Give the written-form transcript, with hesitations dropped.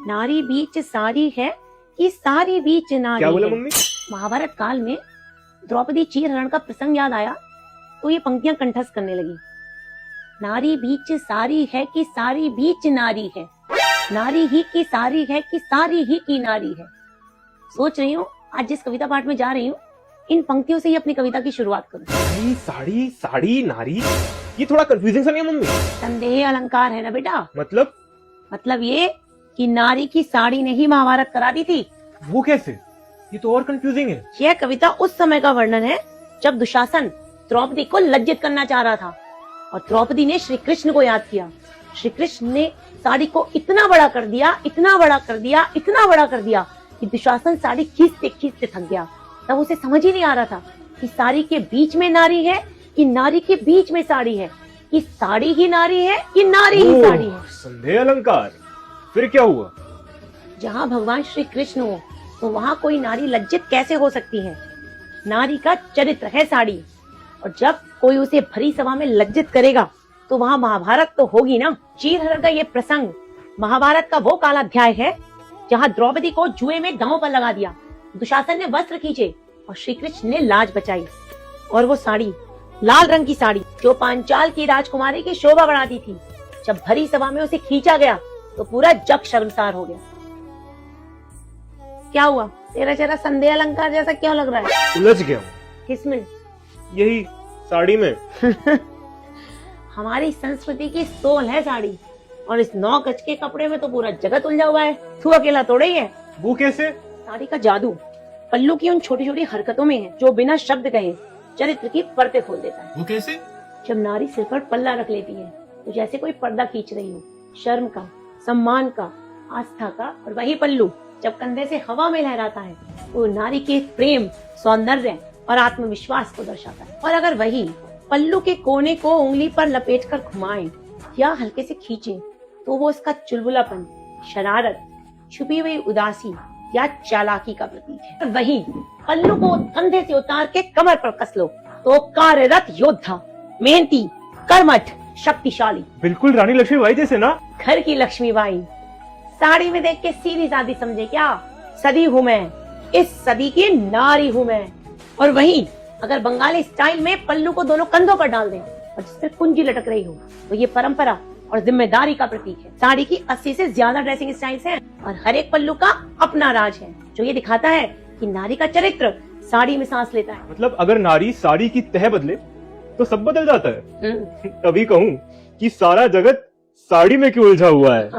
नारी बीच सारी है कि सारी बीच नारी क्या बोला है। मम्मी? महाभारत काल में द्रौपदी चीरहरण का प्रसंग याद आया तो ये पंक्तियां कंठस्थ करने लगी। नारी बीच सारी है कि सारी बीच नारी है, नारी ही की सारी है कि सारी ही की नारी है। सोच रही हूँ आज जिस कविता पाठ में जा रही हूँ इन पंक्तियों से ही अपनी कविता की शुरुआत करूँ। नारी साड़ी साड़ी नारी, ये थोड़ा कंफ्यूजिंग सा नहीं है मम्मी? संदेह अलंकार है ना बेटा। मतलब ये कि नारी की साड़ी ने ही महाभारत करा दी थी। वो कैसे? ये तो और कंफ्यूजिंग है। यह कविता उस समय का वर्णन है जब दुशासन द्रौपदी को लज्जित करना चाह रहा था और द्रौपदी ने श्री कृष्ण को याद किया। श्री कृष्ण ने साड़ी को इतना बड़ा कर दिया, इतना बड़ा कर दिया, इतना बड़ा कर दिया कि दुशासन साड़ी खींचते खींचते थक गया। तब उसे समझ ही नहीं आ रहा था कि साड़ी के बीच में नारी है कि नारी के बीच में साड़ी है, कि साड़ी ही नारी है कि नारी ही साड़ी है। संदेह अलंकार। फिर क्या हुआ? जहाँ भगवान श्री कृष्ण हो तो वहाँ कोई नारी लज्जित कैसे हो सकती है? नारी का चरित्र है साड़ी, और जब कोई उसे भरी सभा में लज्जित करेगा तो वहाँ महाभारत तो होगी ना। चीरहरण का ये प्रसंग महाभारत का वो कालाध्याय है जहाँ द्रौपदी को जुए में दांव पर लगा दिया, दुशासन ने वस्त्र खींचे और श्री कृष्ण ने लाज बचाई। और वो साड़ी, लाल रंग की साड़ी जो पांचाल की राजकुमारी की शोभा बढ़ाती थी, जब भरी सभा में उसे खींचा गया तो पूरा जग शर्मसार हो गया। क्या हुआ? तेरा चेहरा संदेह अलंकार जैसा क्यों लग रहा है? उलझ गया हूँ। किसमें? यही साड़ी में। हमारी संस्कृति की सोल है साड़ी, और इस 9 गज के कपड़े में तो पूरा जगत उलझा हुआ है। तू अकेला थोड़ा ही है। वो कैसे? साड़ी का जादू पल्लू की उन छोटी छोटी हरकतों में है जो बिना शब्द कहे चरित्र की परतें खोल देता है। वो कैसे? जब नारी सिर पर पल्ला रख लेती है तो जैसे कोई पर्दा खींच रही हो, शर्म का, सम्मान का, आस्था का। और वही पल्लू जब कंधे से हवा में लहराता है वो नारी के प्रेम, सौंदर्य और आत्मविश्वास को दर्शाता है। और अगर वही पल्लू के कोने को उंगली पर लपेटकर घुमाएं या हल्के से खींचे तो वो उसका चुलबुलापन, शरारत, छुपी हुई उदासी या चालाकी का प्रतीक है। और वही पल्लू को कंधे से उतार के कमर पर कस लो तो कार्यरत योद्धा, मेहनती, कर्मठ, शक्तिशाली, बिल्कुल रानी लक्ष्मीबाई जैसे ना। घर की लक्ष्मीबाई। साड़ी में देख के सीधी सादी समझे क्या? सदी हूँ मैं, इस सदी की नारी हूँ मैं। और वही अगर बंगाली स्टाइल में पल्लू को दोनों कंधों पर डाल दें और जिस पर कुंजी लटक रही हो तो ये परंपरा और जिम्मेदारी का प्रतीक है। साड़ी की 80 से ज्यादा ड्रेसिंग स्टाइल्स हैं और हर एक पल्लू का अपना राज है जो ये दिखाता है कि नारी का चरित्र साड़ी में सांस लेता है। मतलब अगर नारी साड़ी की तह बदले तो सब बदल जाता है। तभी कहूँ कि सारा जगत साड़ी में क्यों उलझा हुआ है।